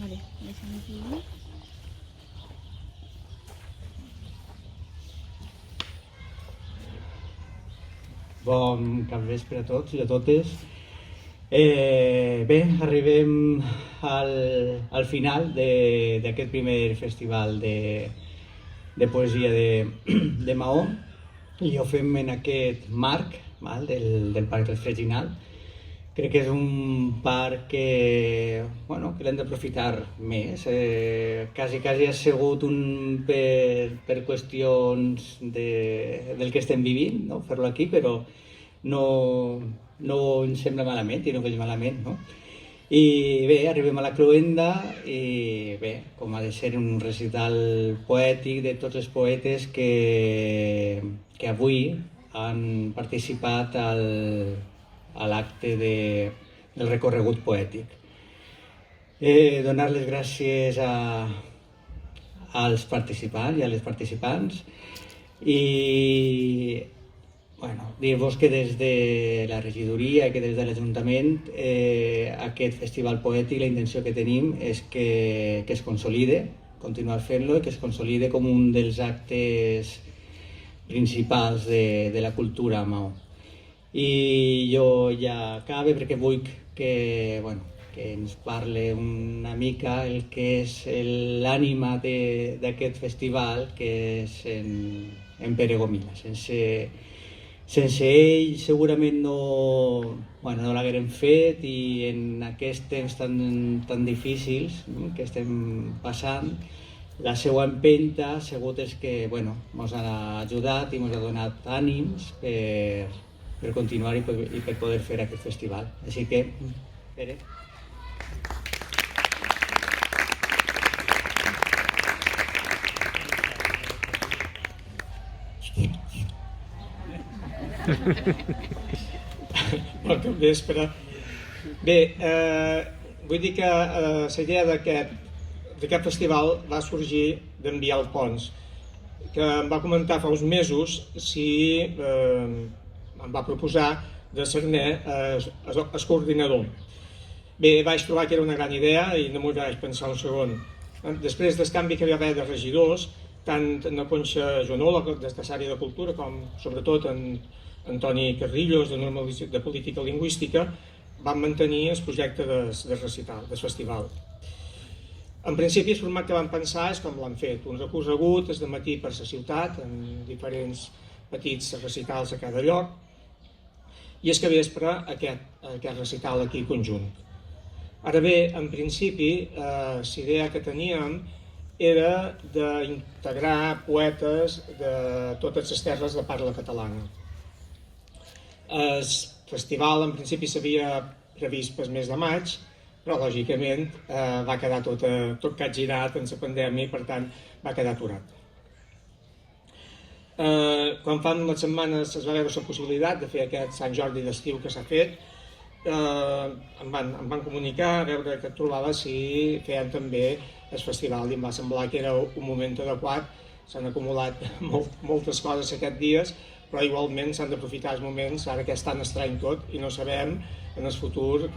Vale, deixem aquí. Bon capvespre a tots i a totes. Bé, arribem al final d'aquest primer festival de poesia de Maó i ho fem en aquest marc del Parc del Freginal. Crec que és un parc que l'hem d'aprofitar més. Quasi ha sigut per qüestions del que estem vivint, no? Fer-lo aquí, però no ens sembla malament i no veig malament, no? I bé, arribem a la cloenda i bé, com ha de ser un recital poètic de tots els poetes que avui han participat a l'acte del recorregut poètic. Donar les gràcies als participants i a les participants i dir-vos que des de la regidoria i que des de l'Ajuntament aquest festival poètic, la intenció que tenim és que es consolide, continuar fent-lo i que es consolide com un dels actes principals de la cultura a Maó. I jo ja acabe perquè vull que ens parle una mica el que és l'ànima d'aquest festival, que és en Pere Gomila. Sense ell segurament no l'haguérem fet i en aquests temps tan difícils que estem passant, la seva empenta ha sigut que ens ha ajudat i ens ha donat ànims per continuar i per poder fer aquest festival. Així que, Pere. Bon capvespre. Bé, vull dir que la idea d'aquest festival va sorgir d'en Biel Pons, que em va comentar fa uns mesos si em va proposar de ser-ne el coordinador. Bé, vaig trobar que era una gran idea i no m'ho vaig pensar un segon. Després del canvi que hi va haver de regidors, tant en la Conxa Joanola, de l'àrea de cultura, com sobretot en Antoni Carrillos, de política lingüística, van mantenir el projecte del recital, del festival. En principi, el format que van pensar és com l'han fet, un recorregut des de matí per la ciutat, en diferents petits recitals a cada lloc, i és que vespre aquest recital aquí conjunt. Ara bé, en principi, la idea que teníem era d'integrar poetes de totes les terres de parla catalana. El festival, en principi, s'havia previst pel mes de maig, però, lògicament, va quedar tot capgirat en la pandèmia i, per tant, va quedar aturat. Quan fa unes setmanes es va veure la possibilitat de fer aquest Sant Jordi d'estiu que s'ha fet, em van comunicar a veure què trobava si feien també el festival i em va semblar que era un moment adequat. S'han acumulat moltes coses aquests dies, però igualment s'han d'aprofitar els moments, ara que és tan estrany tot i no sabem en el futur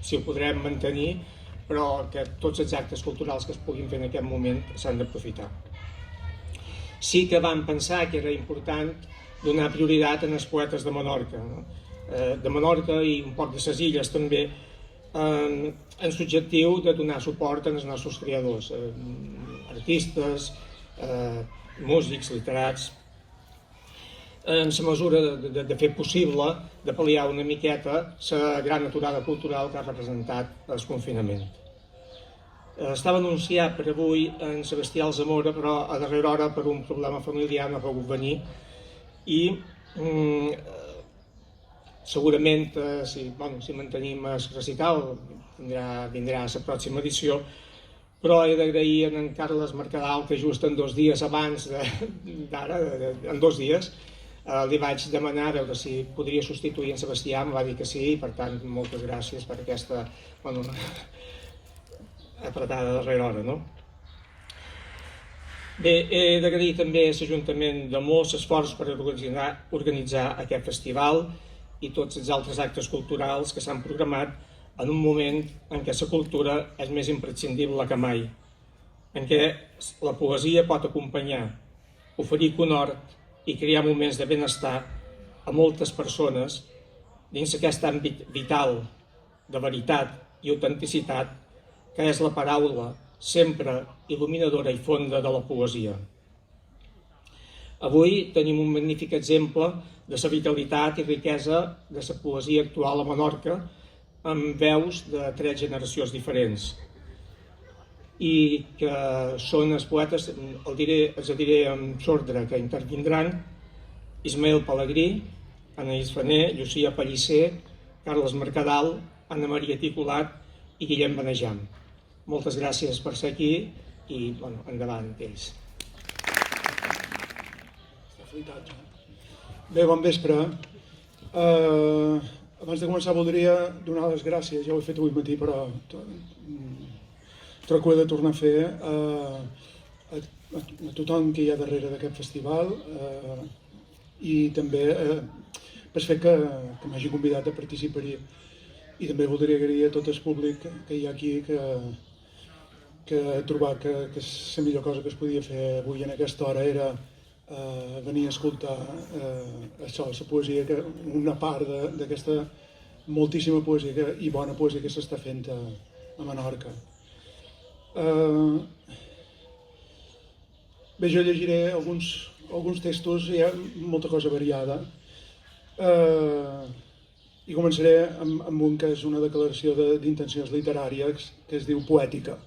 si ho podrem mantenir, però que tots els actes culturals que es puguin fer en aquest moment s'han d'aprofitar. Sí que vam pensar que era important donar prioritat als poetes de Menorca, de Menorca i un poc de les illes també, en l'objectiu de donar suport als nostres creadors, artistes, músics, literats, en la mesura de fer possible de pal·liar una miqueta la gran aturada cultural que ha representat el confinament. Estava anunciat per avui en Sebastià Alzamora, però a darrera hora per un problema familiar no ha pogut venir i segurament si mantenim el recital vindrà a la pròxima edició, però he d'agrair a en Carles Mercadal que just en 2 dies abans d'ara, en 2 dies, li vaig demanar a veure si podria substituir en Sebastià, em va dir que sí, i per tant moltes gràcies per aquesta apretada a darrera hora, no? Bé, he d'agrair també a l'Ajuntament de molts esforços per organitzar aquest festival i tots els altres actes culturals que s'han programat en un moment en què la cultura és més imprescindible que mai, en què la poesia pot acompanyar, oferir conhort i crear moments de benestar a moltes persones dins aquest àmbit vital de veritat i autenticitat que és la paraula sempre il·luminadora i fonda de la poesia. Avui tenim un magnífic exemple de la vitalitat i riquesa de la poesia actual a Menorca amb veus de 3 generacions diferents i que són els poetes, els diré en ordre que intervindran: Ismael Pelegrí, Anaïs Faner, Llucia Pellicer, Carles Mercadal, Anna Maria Ticolat i Guillem Benejam. Moltes gràcies per ser aquí i endavant ells. Bé, bon vespre. Abans de començar voldria donar les gràcies, ja ho he fet avui matí, però crec que ho he de tornar a fer, a tothom que hi ha darrere d'aquest festival i també pel fet que m'hagi convidat a participar-hi. I també voldria agrair a tot el públic que hi ha aquí que he trobat que la millor cosa que es podia fer avui en aquesta hora era venir a escoltar això, la poesia, una part d'aquesta moltíssima poesia i bona poesia que s'està fent a Menorca. Bé, jo llegiré alguns textos, hi ha molta cosa variada, i començaré amb un que és una declaració d'intencions literàries que es diu Poètica.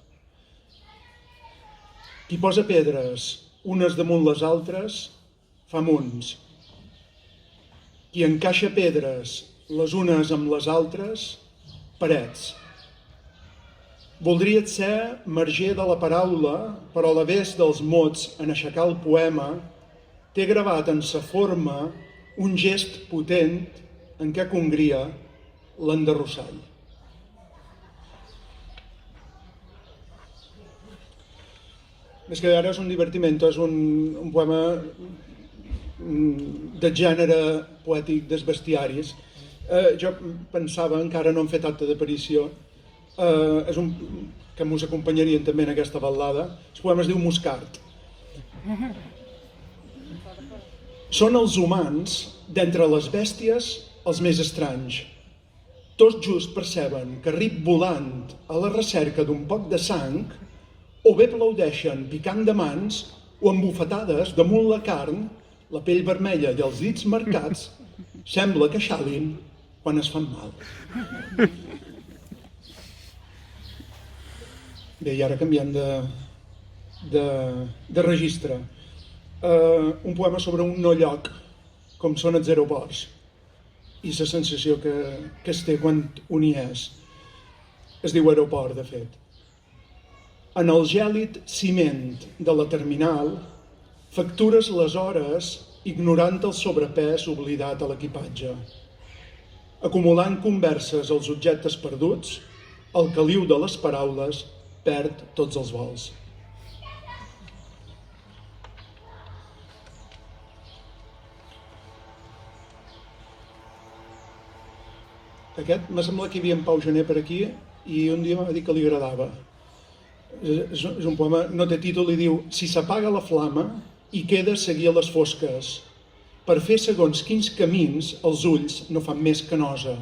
Qui posa pedres unes damunt les altres fa munts. Qui encaixa pedres les unes amb les altres, parets. Voldries ser marger de la paraula, però a la vez dels mots en aixecar el poema té gravat en sa forma un gest potent en què congria l'enderrossall. Més que ara és un divertiment, és un poema de gènere poètic dels bestiaris. Jo pensava, encara no hem fet acte d'aparició, és un que mos acompanyarien també en aquesta ballada. El poema es diu Moscart. Són els humans, d'entre les bèsties, els més estranys. Tots just perceben que arrib volant a la recerca d'un poc de sang, o bé aplaudeixen picant de mans o amb bufetades damunt la carn, la pell vermella i els dits marcats, sembla que xalin quan es fan mal. Bé, i ara canviant de registre. Un poema sobre un no lloc, com són els aeroports, i la sensació que es té quan un hi és. Es diu aeroport, de fet. En el gèlid ciment de la terminal, factures les hores ignorant el sobrepès oblidat a l'equipatge. Acumulant converses als objectes perduts, el caliu de les paraules perd tots els vols. Aquest m'ha semblat que hi havia en Pau Gener per aquí i un dia m'ha dit que li agradava. És un poema, no té títol, i diu: si s'apaga la flama i queda seguir a les fosques, per fer segons quins camins els ulls no fan més que nosa.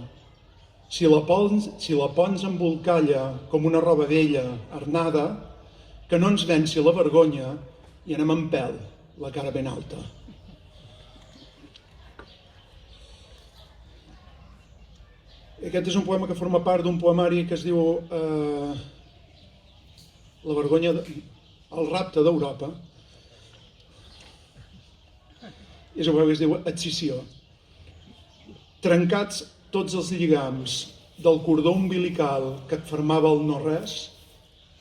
Si la pons embolcalla com una roba vella, arnada, que no ens venci la vergonya i anem en pèl, la cara ben alta. Aquest és un poema que forma part d'un poemari que es diu La vergonya, el rapte d'Europa. És un poema que es diu Escissió. Trencats tots els lligams del cordó umbilical que et fermava el no-res,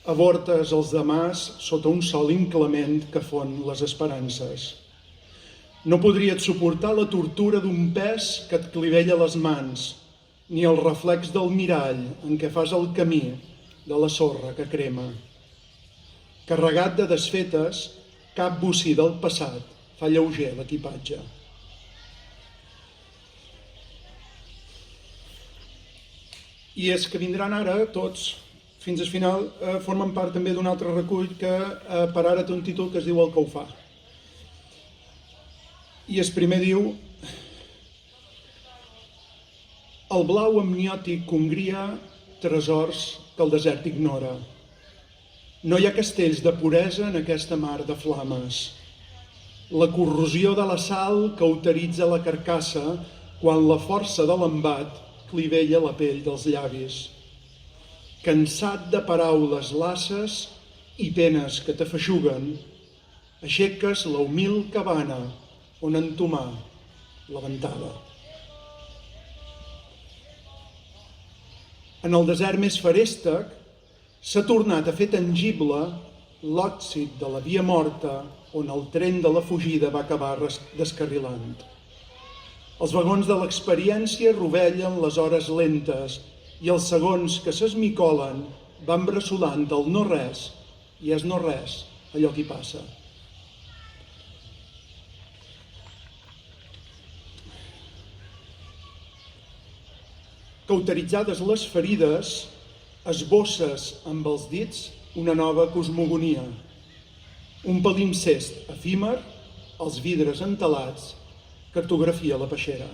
avortes els demàs sota un sol inclement que fon les esperances. No podries suportar la tortura d'un pes que et clivella les mans, ni el reflex del mirall en què fas el camí de la sorra que crema. Carregat de desfetes, cap bocí del passat fa lleuger l'equipatge. I és que vindran ara tots, fins al final, formen part també d'un altre recull que per ara té un títol que es diu El que ho fa. I el primer diu: el blau amniòtic congria tresors que el desert ignora. No hi ha castells de puresa en aquesta mar de flames. La corrosió de la sal cauteritza la carcassa quan la força de l'embat clivella la pell dels llavis. Cansat de paraules lasses i penes que t'afeixuguen, aixeques la humil cabana on entomar la ventada. En el desert més feréstec s'ha tornat a fer tangible l'òxid de la via morta on el tren de la fugida va acabar descarrilant. Els vagons de l'experiència rovellen les hores lentes i els segons que s'esmicolen van bressolant el no-res, i és no-res allò que hi passa. Cauteritzades les ferides, esbosses amb els dits una nova cosmogonia. Un palimpsest efímer, els vidres entelats, cartografia la peixera.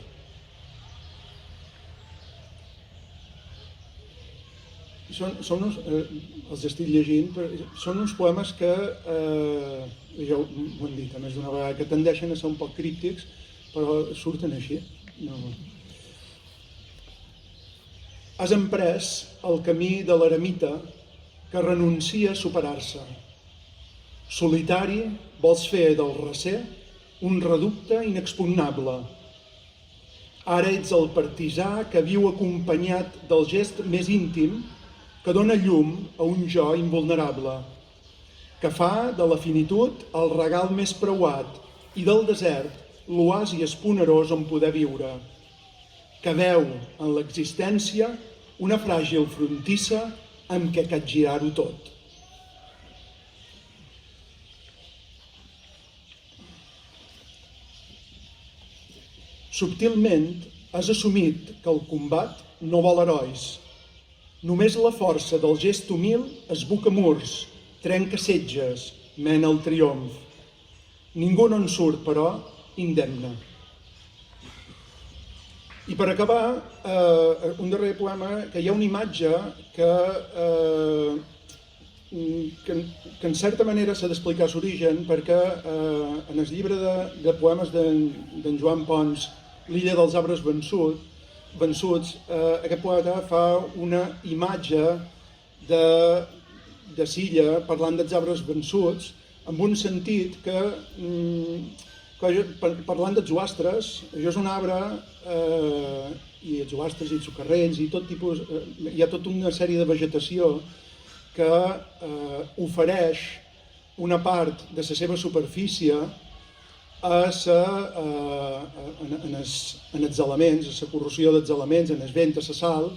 Els estic llegint, són uns poemes que, ja ho hem dit a més d'una vegada, que tendeixen a ser un poc críptics, però surten així. Has emprès el camí de l'eremita que renuncia a superar-se. Solitari, vols fer del recer un reducte inexpugnable. Ara ets el partisà que viu acompanyat del gest més íntim que dona llum a un jo invulnerable, que fa de la finitud el regal més preuat i del desert l'oasi esponerós on poder viure, que veu en l'existència una fràgil frontissa amb què capgirar-ho tot. Subtilment has assumit que el combat no vol herois. Només la força del gest humil esbuca murs, trenca setges, mena el triomf. Ningú no en surt, però, indemne. I per acabar, un darrer poema, que hi ha una imatge que en certa manera s'ha d'explicar l'origen, perquè en el llibre de poemes d'en Joan Pons, L'illa dels arbres vençuts, aquest poeta fa una imatge de Silla parlant dels arbres vençuts, amb un sentit que, parlant dels zoastres, això és un arbre, i els zoastres i els socarrells, i tot tipus, hi ha tota una sèrie de vegetació que ofereix una part de la seva superfície en els elements, a la corrosió dels elements, en el vent, a la sal,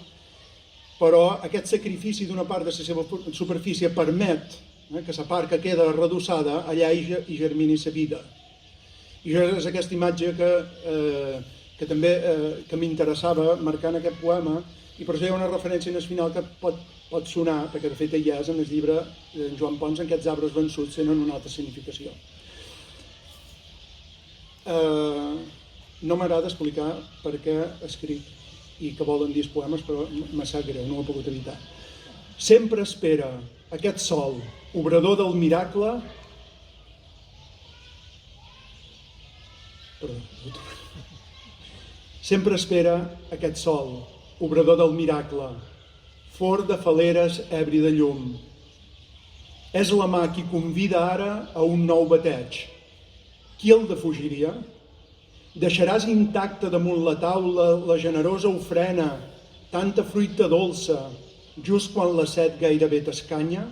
però aquest sacrifici d'una part de la seva superfície permet que la part que queda redossada allà hi germini la vida. I és aquesta imatge que també m'interessava marcar en aquest poema, i per això hi ha una referència en el final que pot sonar, perquè de fet ja és en el llibre de Joan Pons, en aquests arbres vençuts tenen una altra significació. No m'agrada explicar per què escric i que volen dir els poemes, però me sap greu, no ho he pogut evitar. Sempre espera aquest sol, obrador del miracle... Sempre espera aquest sol, obrador del miracle, fort de faleres ebri de llum. És la mà qui convida ara a un nou bateig. Qui el defugiria? Deixaràs intacta damunt la taula la generosa ofrena, tanta fruita dolça, just quan la set gairebé t'escanya?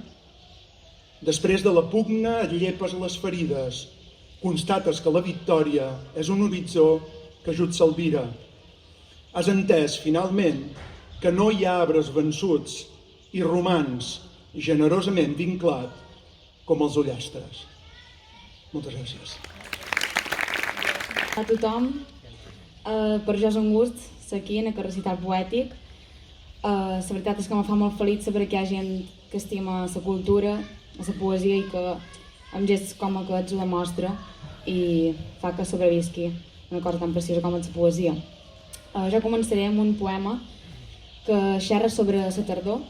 Després de la pugna et llepes les ferides, constates que la victòria és un horitzó que just s'albira. Has entès, finalment, que no hi ha arbres vençuts i romans generosament vinclat com els ullastres. Moltes gràcies. A tothom, per jo és un gust ser aquí en aquest recital poètic. La veritat és que em fa molt feliç saber que hi ha gent que estima la cultura, la poesia i que amb gests com aquests ho demostra i fa que sobrevisqui una cosa tan preciosa com és la poesia. Jo començaré amb un poema que xerra sobre la tardor,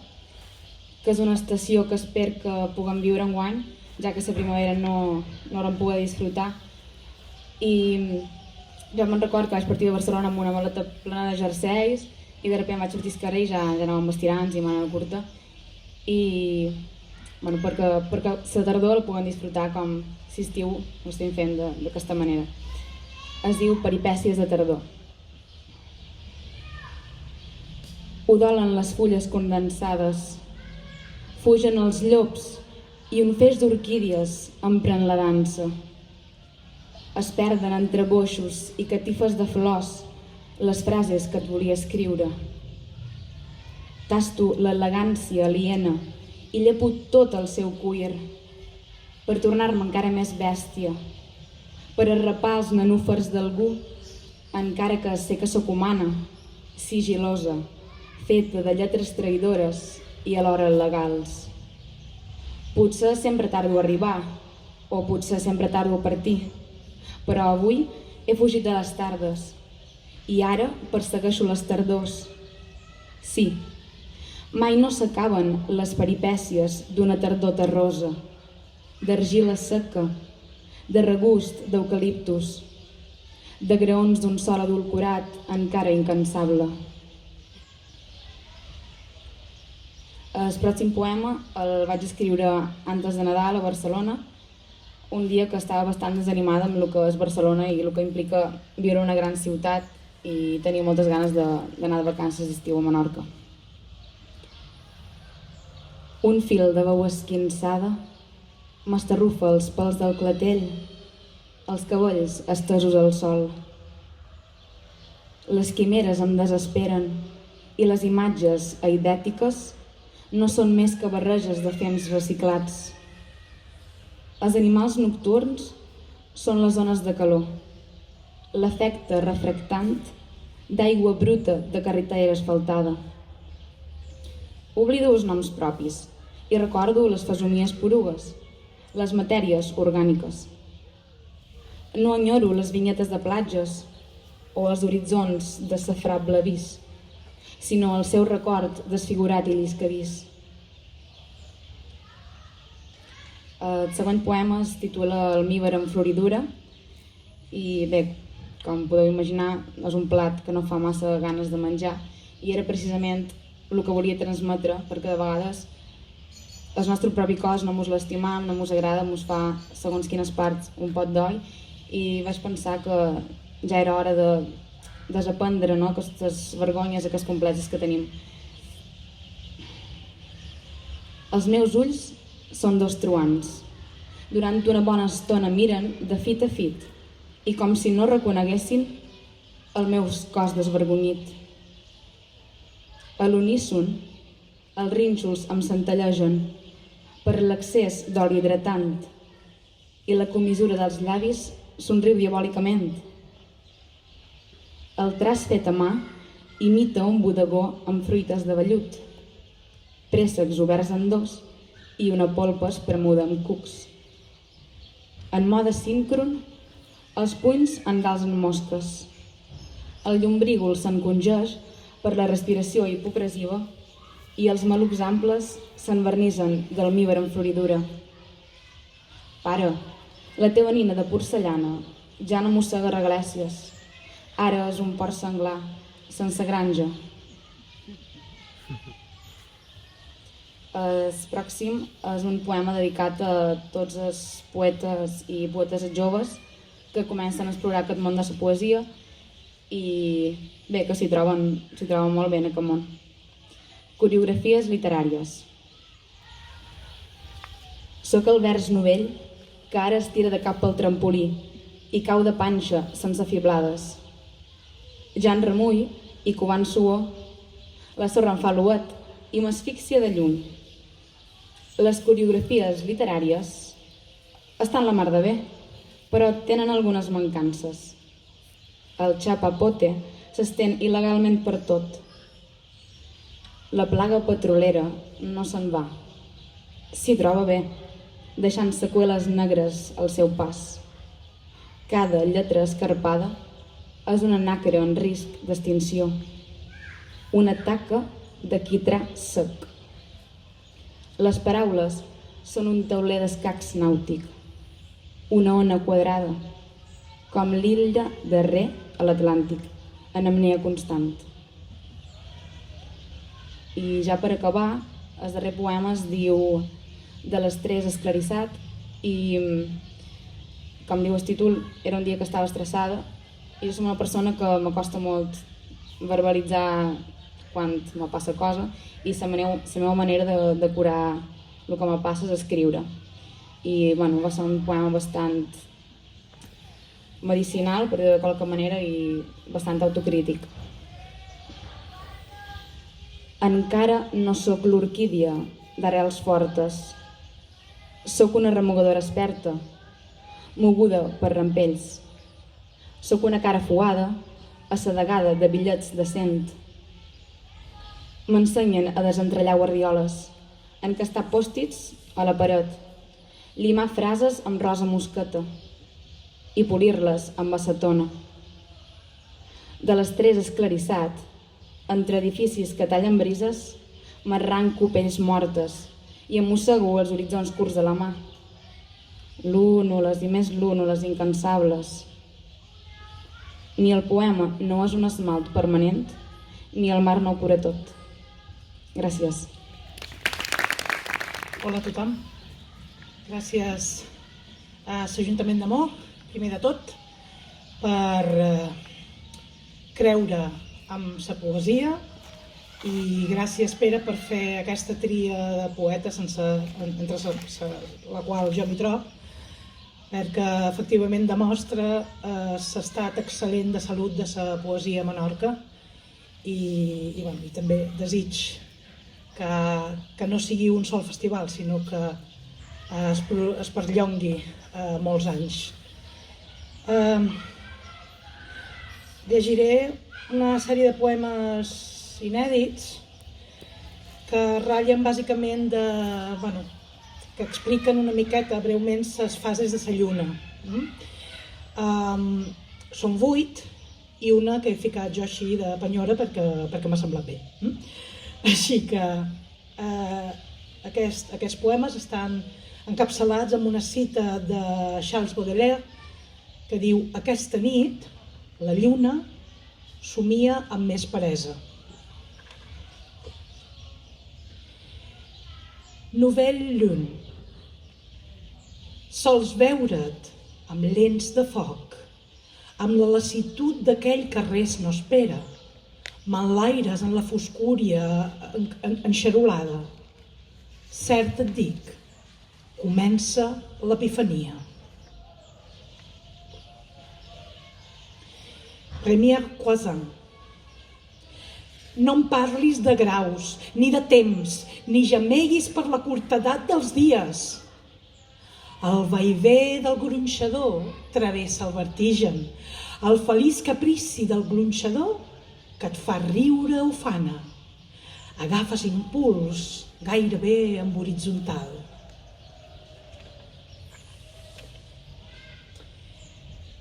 que és una estació que espero que puguem viure enguany, ja que la primavera no l'hem pogut disfrutar. I jo me'n record que vaig partir de Barcelona amb una maleta plena de jerseis i de sobte em vaig sortir al carrer i ja anàvem amb estirants i màniga curta. I perquè la tardor la puguem disfrutar com si estiu ho estem fent d'aquesta manera. Es diu Peripècies de tardor. Udolen les fulles condensades, fugen els llops i un feix d'orquídies empren la dansa. Es perden entre boixos i catifes de flors les frases que et volia escriure. Tasto l'elegància aliena i llepo tot el seu cuir per tornar-me encara més bèstia, per arrapar els nenúfars d'algú, encara que sé que sóc humana, sigilosa, feta de lletres traïdores i alhora legals. Potser sempre tardo a arribar, o potser sempre tardo a partir, però avui he fugit de les tardes i ara persegueixo les tardors. Sí, mai no s'acaben les peripècies d'una tardor terrosa, d'argila seca, de regust d'eucaliptus, de graons d'un sol adulcorat encara incansable. El pròxim poema el vaig escriure antes de Nadal a Barcelona, un dia que estava bastant desanimada amb el que és Barcelona i el que implica viure en una gran ciutat i tenia moltes ganes d'anar de vacances d'estiu a Menorca. Un fil de veu esquinçada m'estarrufa els pèls del clatell, els cabells estesos al sol. Les quimeres em desesperen i les imatges aidètiques no són més que barreges de fems reciclats. Els animals nocturns són les zones de calor, l'efecte refractant d'aigua bruta de carretera asfaltada. Oblido els noms propis i recordo les fesomies porugues, les matèries orgàniques. No enyoro les vinyetes de platges o els horitzons de safrà blavís, sinó el seu record desfigurat i lliscadís. El següent poema es titula Almívar en floridura i bé, com podeu imaginar, és un plat que no fa massa ganes de menjar i era precisament el que volia transmetre, perquè de vegades el nostre propi cos no mos l'estimam, no mos agrada, mos fa segons quines parts un pot d'oi i vaig pensar que ja era hora de desaprendre aquestes vergonyes, aquests complexos que tenim. Els meus ulls són dos truans. Durant una bona estona miren de fit a fit i com si no reconeguessin el meu cos desvergonyit. A l'uníson, els rínxols em centellegen per l'excés d'oli hidratant i la comissura dels llavis somriu diabòlicament. El traç fet a mà imita un bodegó amb fruites de vellut, préssecs oberts en dos i una polpa espremuda amb cucs. En mode síncron, els punys engalzen mosques. El llombrígol s'encongeix per la respiració hipopressiva i els malucs amples s'envernisen d'almívar en floridura. Pare, la teva nina de porcellana ja no mossega reglècies. Ara és un porc senglar, sense granja. El pròxim és un poema dedicat a tots els poetes i poetes joves que comencen a explorar aquest món de la poesia i bé, que s'hi troben molt bé en aquest món. Coreografies literàries. Soc el vers novell que ara es tira de cap pel trampolí i cau de panxa sense fiblades. Ja en remull i covant suor, la sorra em fa l'uet i m'asfixia de lluny. Les coreografies literàries estan la mar de bé, però tenen algunes mancances. El chapapote s'estén il·legalment per tot. La plaga petrolera no se'n va. S'hi troba bé, deixant seqüeles negres al seu pas. Cada lletra escarpada és una nàquera en risc d'extinció, una taca de quitrà sec. Les paraules són un tauler d'escacs nàutic, una ona quadrada, com l'illa de Ré a l'Atlàntic, en apnea constant. I ja per acabar, el darrer poema es diu De l'estrès esclarissat i, com diu el títol, era un dia que estava estressada i jo som una persona que m'acosta molt verbalitzar quan me passa cosa i la meva manera de curar el que me passa és escriure. I bueno, va ser un poema bastant medicinal, per dir-ho de qualque manera, i bastant autocrític. Encara no sóc l'orquídia d'arrels fortes. Sóc una remogadora experta, moguda per rampells. Sóc una cara fuada, assedegada de bitllets de 100. M'ensenyen a desentrellar guardioles, encastar pòstits a la paret, limar frases amb rosa mosqueta i polir-les amb acetona. De l'estrès esclarissat, entre edificis que tallen brises, m'arranco pells mortes i em mossego els horitzons curts de la mà. Lúnules i més lúnules incansables. Ni el poema no és un esmalt permanent, ni el mar no ho cura tot. Gràcies. Hola a tothom. Gràcies a l'Ajuntament de Maó, primer de tot, per creure en la poesia, i gràcies, Pere, per fer aquesta tria de poetes entre la qual jo m'hi trobo, perquè efectivament demostra l'estat excel·lent de salut de la poesia a Menorca i també desig que no sigui un sol festival, sinó que es perllongui molts anys. Llegiré una sèrie de poemes inèdits que ratllen bàsicament que expliquen una miqueta breument les fases de la lluna. Són 8 i una que he ficat jo així de penyora perquè m'ha semblat bé. Així que aquests poemes estan encapçalats amb una cita de Charles Baudelaire que diu: aquesta nit la lluna somia amb més peresa. Nouvelle lune. Sols veure't amb lents de foc, amb la lassitud d'aquell que res no espera, m'enlaires en la foscúria enxarolada. Cert et dic, comença l'epifania. Première Croissant. No em parlis de graus, ni de temps, ni gemeguis per la curtedat dels dies. El vaivé del gronxador travessa el vertigen, el feliç caprici del gronxador que et fa riure ufana. Agafes impuls gairebé amb horitzontal.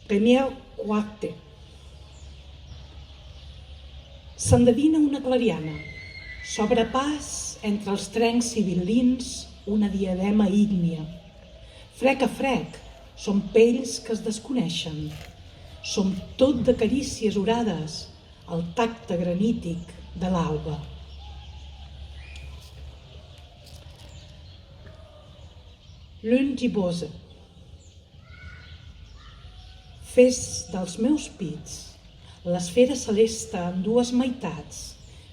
Première Quarte. S'endevina una clariana, s'obre pas entre els trencs sibil·lins una diadema ígnia. Frec a frec, són pells que es desconeixen, són tot de carícies orades, el tacte granític de l'alba. Lune gibosa. Fes dels meus pits l'esfera celeste en dues meitats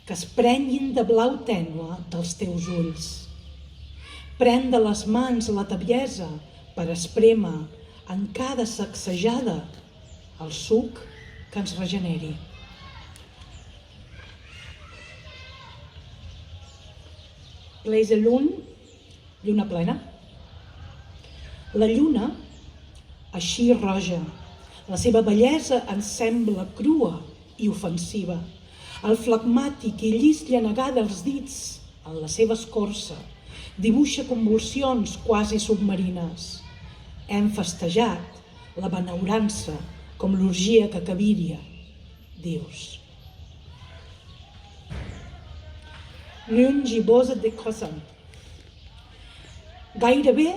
que es prenyin de blau tènue dels teus ulls. Pren de les mans la tebiesa per esprémer en cada sacsejada el suc que ens regeneri. Pleise lune, lluna plena. La lluna, així roja, la seva bellesa ens sembla crua i ofensiva. El flegmàtic i llis llenegà dels dits, en la seva escorça, dibuixa convulsions quasi submarines. Hem festejat la benaurança com l'orgia que caviria, dius. L'une gibosa de croissant. Gairebé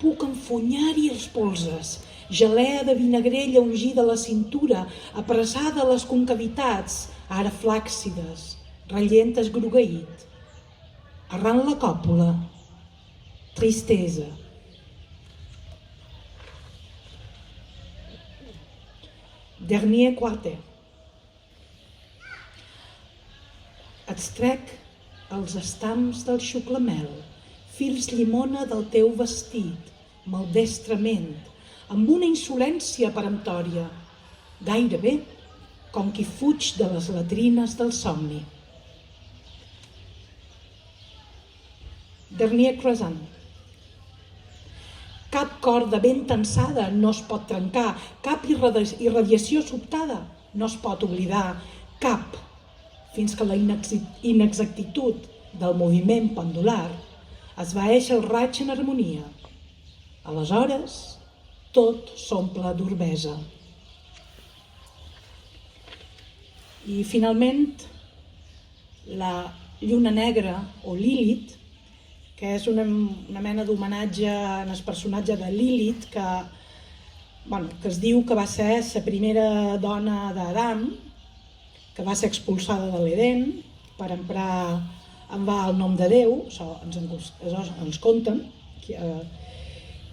puc enfunyar-hi els polzes, gelea de vinagrella ungida a la cintura, apressada a les concavitats, ara flàccides, rellent esgrogueït. Arran la còpula, tristesa. Dernier quartet. Extrec els estams del xuclamel, fils llimona del teu vestit, maldestrament, amb una insolència peremptòria, gairebé com qui fuig de les latrines del somni. Dernier croissant. Cap corda ben tensada no es pot trencar, cap irradiació sobtada no es pot oblidar, cap, fins que la inexactitud del moviment pendular esvaeix el raig en harmonia. Aleshores, tot s'omple d'urbesa. I finalment, la lluna negra o Lilith, que és una mena d'homenatge en el personatge de Lilith, que es diu que va ser la primera dona d'Adam, que va ser expulsada de l'Eden per emprar en va el nom de Déu, això ens conten,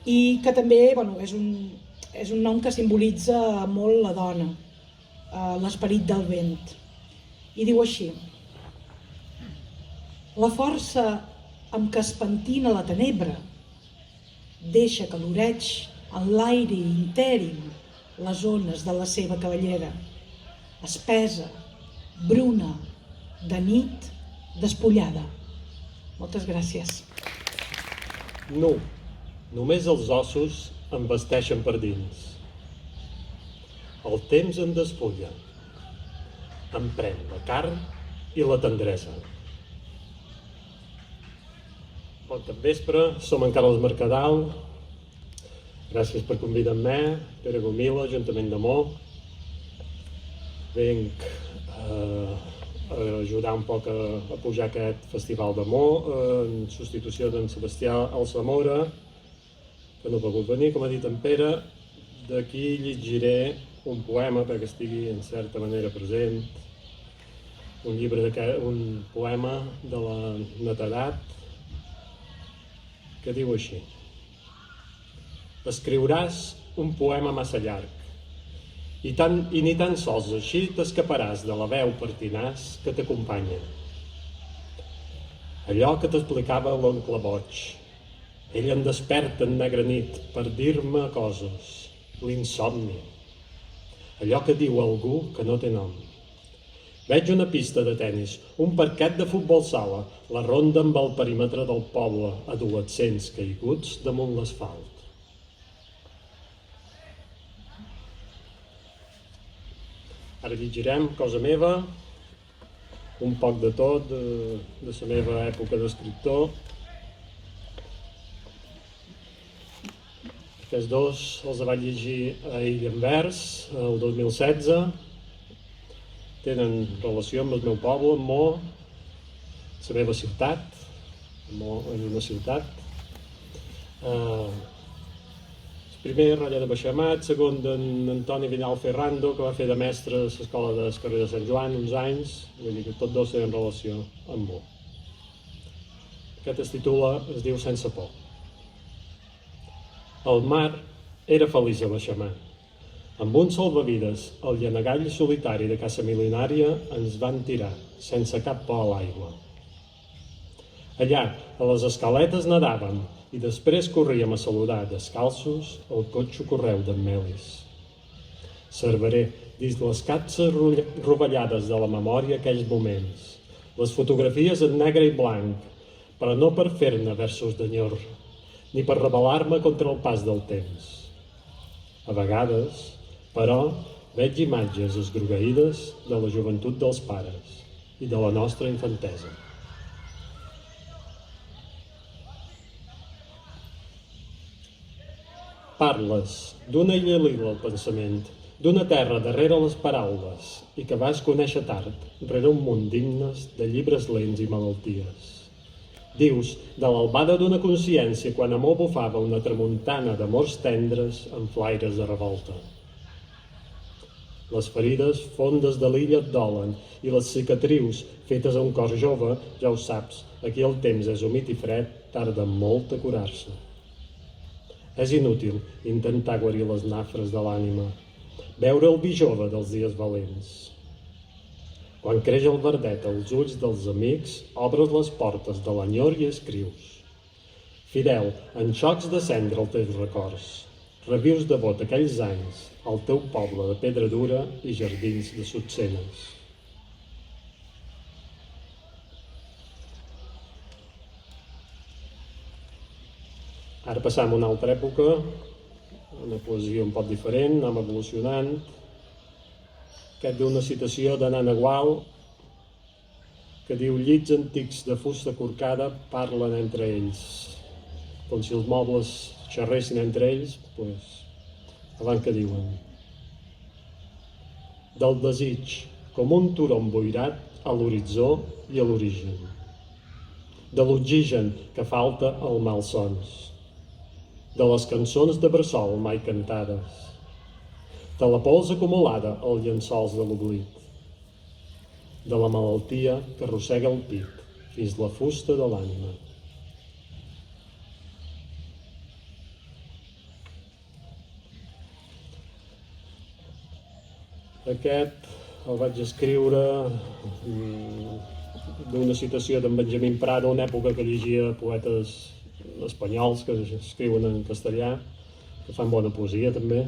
i que també és un nom que simbolitza molt la dona, l'esperit del vent. I diu així: la força amb què es pentina la tenebra deixa que l'oreig en l'aire intèrim les ones de la seva cavallera, espesa, bruna, de nit, despullada. Moltes gràcies. No, només els ossos em vesteixen per dins. El temps em despulla, em pren la carn i la tendresa. Bon vespre, som en Carles Mercadal. Gràcies per convidar-me, Pere Gomila, Ajuntament de Mo. Venc a ajudar un poc a pujar aquest festival de Mo, en substitució d'en Sebastià Alsamora, que no ha pogut venir, com ha dit en Pere. D'aquí llegiré un poema perquè estigui en certa manera present, un poema de la netedat, que diu així: escriuràs un poema massa llarg i ni tan sols així t'escaparàs de la veu pertinaç que t'acompanya. Allò que t'explicava l'oncle boig, ell em desperta en negra nit per dir-me coses, l'insomni, allò que diu algú que no té nom. Veig una pista de tennis, un parquet de futbol sala, la ronda amb el perímetre del poble, adolescents caiguts damunt l'asfalt. Ara llegirem cosa meva, un poc de tot, de la meva època d'escriptor. Aquests dos els vaig llegir a Ell en vers, el 2016. Tenen relació amb el meu poble, amb Mo, la meva ciutat, Mo és una ciutat. El primer, Ratlla de Baixamat, segon d'en Antoni Vidal Ferrando, que va fer de mestre a l'escola del carrer de Sant Joan uns anys, vull dir que tots dos tenen relació amb Mo. Aquest es diu Sense por. El mar era feliç a Baixamat. Amb un salvavides, el llenegall solitari de Casa Mil·lenària ens van tirar, sense cap por a l'aigua. Allà, a les escaletes nedàvem i després corríem a saludar descalços el cotxe correu d'en Melis. Cerveré dins les capses rovellades de la memòria aquells moments, les fotografies en negre i blanc, però no per fer-ne versos d'enyor, ni per rebel·lar-me contra el pas del temps. A vegades, però, veig imatges esgrogueïdes de la joventut dels pares. i de la nostra infantesa. Parles d'una illa lila al pensament, d'una terra darrere les paraules i que vas conèixer tard, rere un munt d'himnes, de llibres lents i malalties. Dius de l'albada d'una consciència quan amor bufava una tramuntana d'amors tendres amb flaires de revolta. Les ferides fondes de l'illa et dolen i les cicatrius fetes a un cor jove, ja ho saps, aquí el temps és humit i fred, tarda molt a curar-se. És inútil intentar guarir les nafres de l'ànima, veure el vi jove dels dies valents. Quan creix el verdet als ulls dels amics, obres les portes de l'enyor i escrius. Fidel, en xocs de cendra els teus records, revius devot aquells anys, al teu poble de pedra dura i jardins de sotsenes. Ara passam a una altra època, una poesia un poc diferent, anem evolucionant. Aquest d'una citació de Nana Gual, que diu: llits antics de fusta corcada parlen entre ells. Com si els mobles xerressin entre ells, doncs, abans que diuen. Del desig, com un turó emboirat a l'horitzó i a l'origen. De l'oxigen que falta al malsons. De les cançons de bressol mai cantades, de la pols acumulada als llençols de l'oblit, de la malaltia que arrossega el pit fins la fusta de l'ànima. Aquest el vaig escriure d'una citació d'en Benjamín Prado, una època que llegia poetes espanyols que escriuen en castellà, que fan bona poesia també.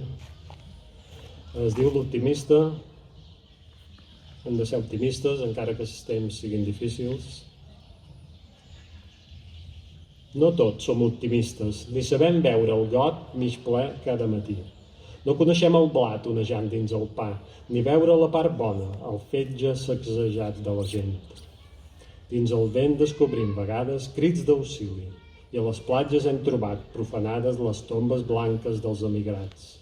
Es diu L'optimista. Hem de ser optimistes, encara que els temps siguin difícils. No tots som optimistes, ni sabem veure el got mig ple cada matí. No coneixem el blat onejant dins el pa, ni veure la part bona, el fetge sacsejat de la gent. Dins el vent descobrim vegades crits d'auxili, i a les platges hem trobat profanades les tombes blanques dels emigrats.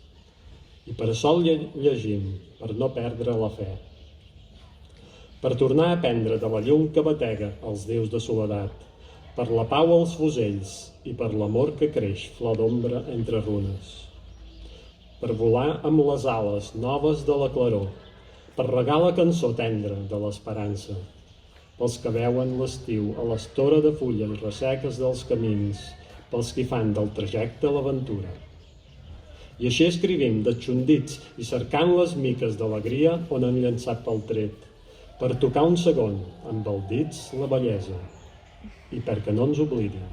I per això llegim, per no perdre la fe. Per tornar a aprendre de la llum que batega els déus de soledat, per la pau als fusells i per l'amor que creix flor d'ombra entre runes. Per volar amb les ales noves de la claror, per regar la cançó tendra de l'esperança, pels que veuen l'estiu a l'estora de fulles resseques dels camins, pels que fan del trajecte l'aventura. I així escrivim, detxondits i cercant les miques d'alegria on han llançat pel tret, per tocar un segon amb els dits la bellesa i perquè no ens oblidin.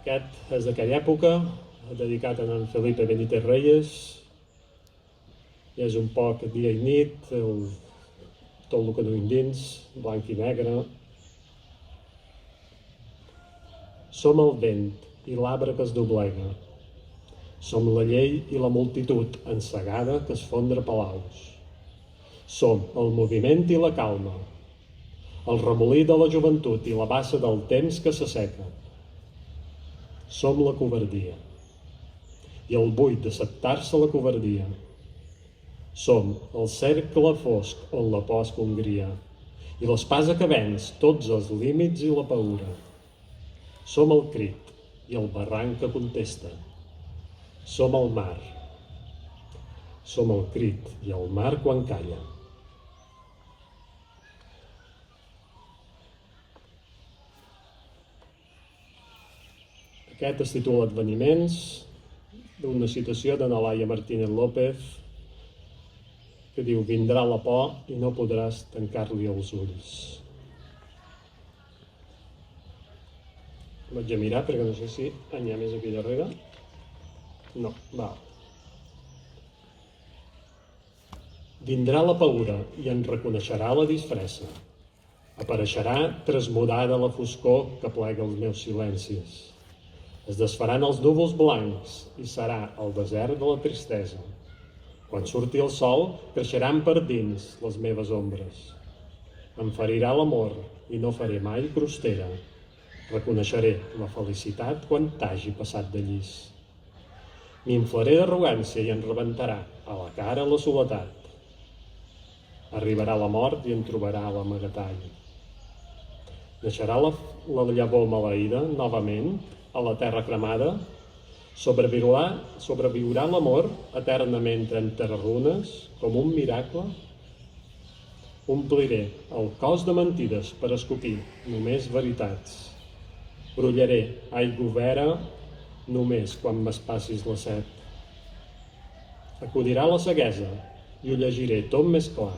Aquest és d'aquella època, dedicat a en Felipe Benítez Reyes. I és un poc dia i nit, tot el que duim dins, blanc i negre. Som el vent i l'arbre que es doblega. Som la llei i la multitud ensegada que es fondre palaus. Som el moviment i la calma, el remolí de la joventut i la bassa del temps que s'asseca. Som la covardia i el buit d'acceptar-se la covardia. Som el cercle fosc on la por es congria i l'espasa que venç tots els límits i la paura. Som el crit i el barranc que contesta. Som el mar. Som el crit i el mar quan calla. Aquest es titula Adveniments, d'una citació de Laia Martínez López, que diu: vindrà la por i no podràs tancar-li els ulls. Vaig a mirar perquè no sé si n'hi ha més aquí darrere. No, val. Vindrà la paura i en reconeixerà la disfressa. Apareixerà trasmudada la foscor que plega els meus silencis. Es desfaran els núvols blancs i serà el desert de la tristesa. Quan surti el sol, creixeran per dins les meves ombres. Em ferirà l'amor i no faré mai crostera. Reconeixeré la felicitat quan t'hagi passat de llis. M'inflaré d'arrogància i em rebentarà a la cara la soledat. Arribarà la mort i em trobarà a l'amagatall. Naixerà la llavor maleïda novament a la terra cremada. Sobreviurà l'amor eternament entre runes com un miracle. Ompliré el cos de mentides per escopir només veritats. Brollaré aigua vera només quan m'espassis la set. Acudirà la ceguesa i ho llegiré tot més clar.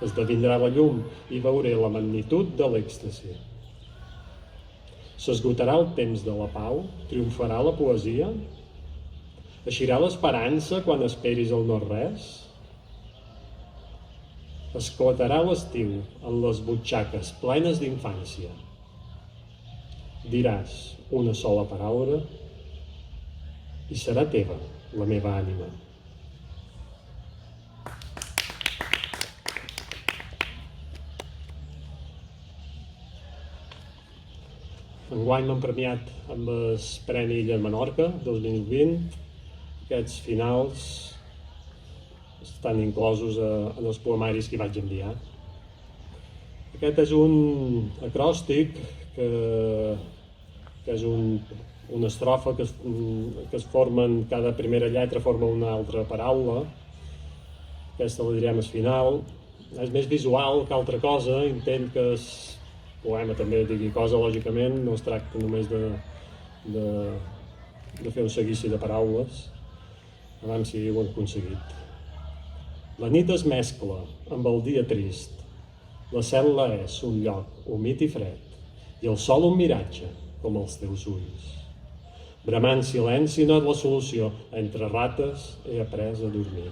Esdevindrà la llum i veuré la magnitud de l'èxtasi. S'esgotarà el temps de la pau, triomfarà la poesia, eixirà l'esperança quan esperis el no-res. Esclatarà l'estiu en les butxaques plenes d'infància. Diràs una sola paraula i serà teva la meva ànima. Enguany m'han premiat amb el Premi Illa Menorca 2020. Aquests finals estan inclosos en els poemaris que vaig enviar. Aquest és un acròstic que és una estrofa que es formen, cada primera lletra forma una altra paraula. Aquesta la direm al final. És més visual que altra cosa, intent que el poema també digui cosa, lògicament, no es tracta només de fer un seguici de paraules. A veure si ho hem aconseguit. La nit es mescla amb el dia trist. La cel·la és un lloc humit i fred i el sol un miratge, com els teus ulls. Bramant silenci no és la solució. Entre rates he après a dormir.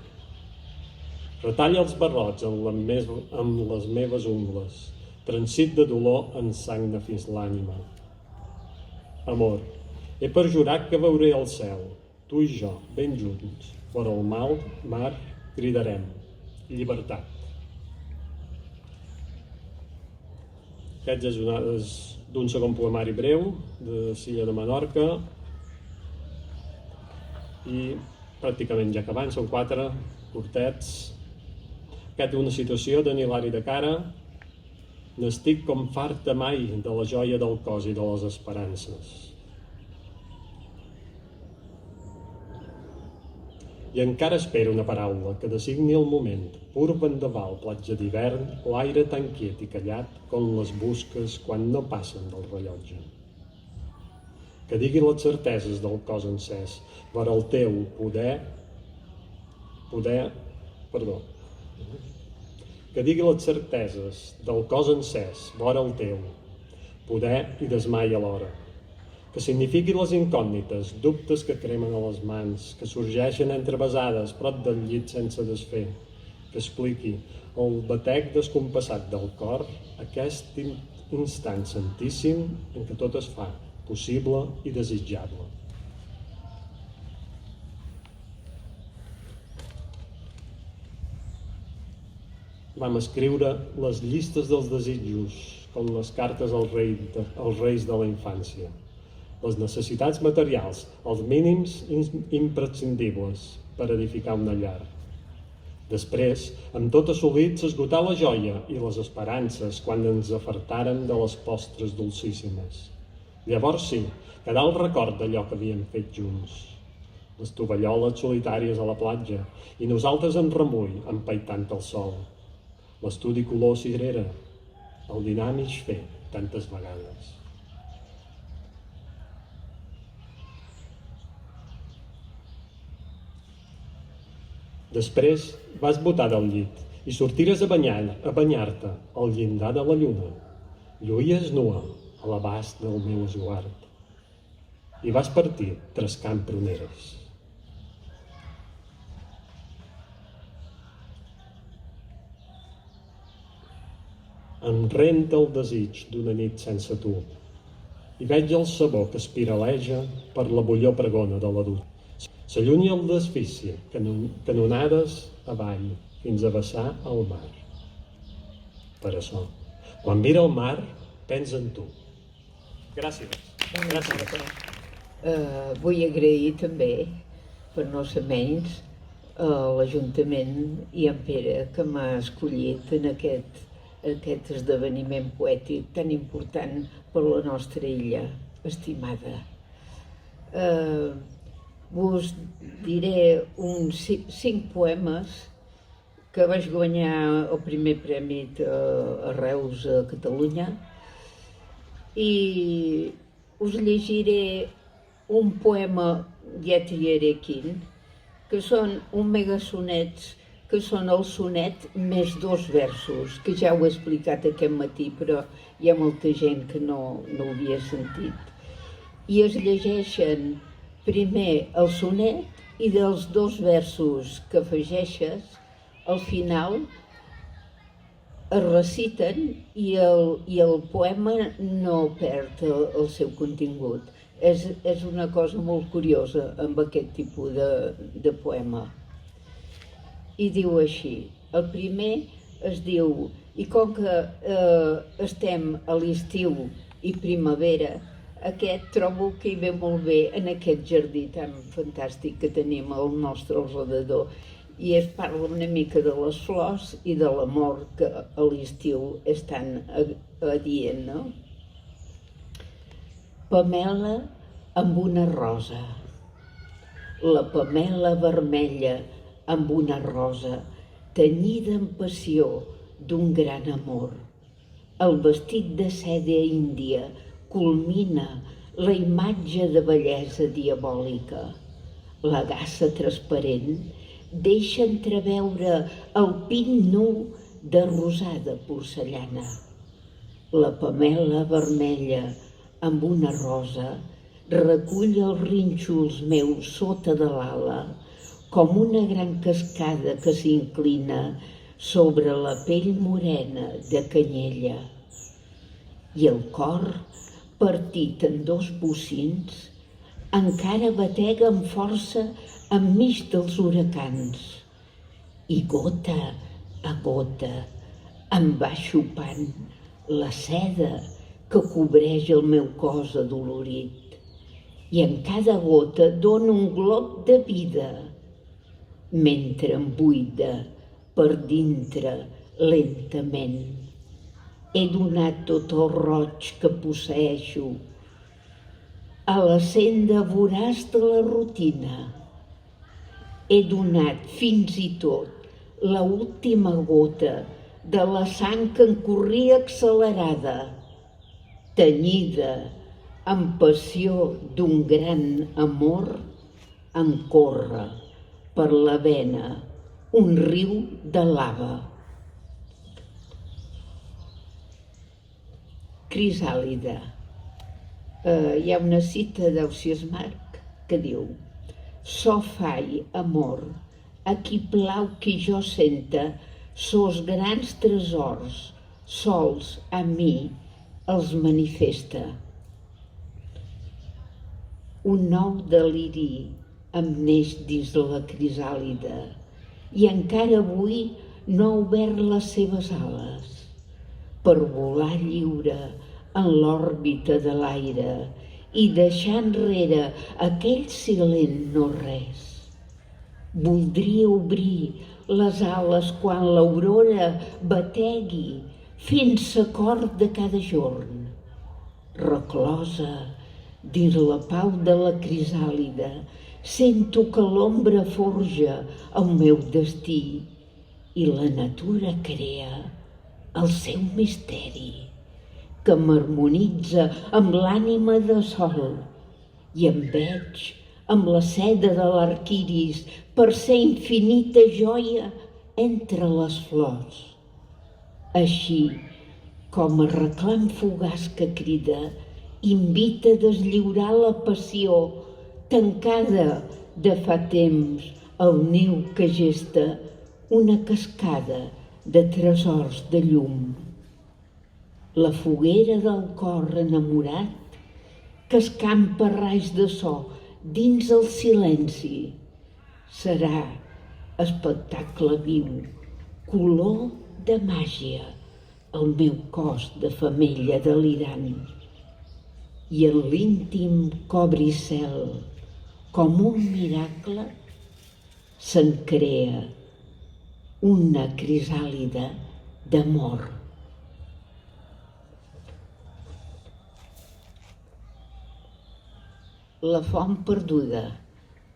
Retalla els barrots amb les meves ungles. Transit de dolor ensagna fins l'ànima. Amor, he perjurat que veuré el cel, tu i jo, ben junts. Fora el mar cridarem. Llibertat. Aquest és d'un segon poemari breu de Silla de Menorca i pràcticament ja acabant, són 4 curtets. Aquest és una situació d'en Hilari de Cara. N'estic com farta mai de la joia del cos i de les esperances. I encara espero una paraula que designi el moment, pur vendaval, platja d'hivern, l'aire tan quiet i callat com les busques quan no passen del rellotge. Que digui les certeses del cos encès, vora el teu que digui les certeses del cos encès, vora el teu, poder i desmai alhora. Que signifiqui les incògnites, dubtes que cremen a les mans, que sorgeixen entrebesades prop del llit sense desfer, que expliqui el batec descompassat del cor, aquest instant santíssim en què tot es fa possible i desitjable. Vam escriure les llistes dels desitjos, com les cartes als reis de la infància. Les necessitats materials, els mínims imprescindibles per edificar una llar. Després, amb tot assolit, s'esgotà la joia i les esperances quan ens afartaren de les postres dolcíssimes. Llavors sí, quedà el record d'allò que havíem fet junts. Les tovalloles solitàries a la platja i nosaltres en remull, empaitant el sol. L'estudi color cirera, el dinar a mig fer tantes vegades. Després vas botar del llit i sortires a banyar-te al llindar de la lluna. Lluïes nua a l'abast del meu esguard. I vas partir trescant pruneres. Em renta el desig d'una nit sense tu i veig el sabó que espiraleja per la bullor pregona de la dut. S'allunya el desfici, canonades avall, fins a vessar el mar. Per això, quan mira el mar, pensa en tu. Gràcies. Gràcies. Vull agrair també, per no ser menys, a l'Ajuntament i en Pere, que m'ha escollit en aquest esdeveniment poètic tan important per la nostra illa estimada. Vos diré uns 5 poemes que vaig guanyar el primer premi a Reus, a Catalunya, i us llegiré un poema, ja triaré quin, que són un megasonets, que són el sonet més 2 versos, que ja ho he explicat aquest matí, però hi ha molta gent que no ho havia sentit. I es llegeixen primer el sonet i dels 2 versos que afegeixes, al final es reciten i el poema no perd el seu contingut. És una cosa molt curiosa amb aquest tipus de poema. I diu així, el primer es diu, i com que estem a l'estiu i primavera, aquest trobo que hi ve molt bé en aquest jardí tan fantàstic que tenim al nostre alrededor. I es parla una mica de les flors i de l'amor que a l'estiu és tan adient, no? Pamela amb una rosa. La pamela vermella amb una rosa, tenyida en passió d'un gran amor. El vestit de seda índia culmina la imatge de bellesa diabòlica. La gassa transparent deixa entreveure el pit nu de rosada porcellana. La pamela vermella amb una rosa recull els rínxols meus sota de l'ala, com una gran cascada que s'inclina sobre la pell morena de canyella. I el cor, partit en 2 bocins, encara batega amb força enmig dels huracans. I gota a gota em va xupant la seda que cobreix el meu cos adolorit. I en cada gota dona un glob de vida, mentre em buida per dintre lentament. He donat tot el roig que posseeixo a la senda voraç de la rutina. He donat fins i tot la última gota de la sang que en corria accelerada, tenyida amb passió d'un gran amor, en corre per la vena un riu de lava. Crisàlida. Hi ha una cita d'Ausiàs Marc que diu: «So fai, amor, a qui plau que jo senta sos grans tresors, sols a mi els manifesta». Un nou deliri em neix dins la crisàlida i encara avui no ha obert les seves ales per volar lliure en l'òrbita de l'aire i deixar enrere aquell silent no res. Voldria obrir les ales quan l'aurora bategui fent-se cor de cada jorn. Reclosa dins la pau de la crisàlida, sento que l'ombra forja el meu destí i la natura crea el seu misteri, que m'harmonitza amb l'ànima de sol i em veig amb la seda de l'arquiris per ser infinita joia entre les flors. Així com a reclam fugaç que crida, invita a deslliurar la passió tancada de fa temps al niu que gesta una cascada de tresors de llum. La foguera del cor enamorat que escampa raigs de so dins el silenci Serà espectacle viu, color de màgia, el meu cos de femella delirant. I en l'íntim cobricel, com un miracle, se'n crea una crisàlide d'amor. La font perduda.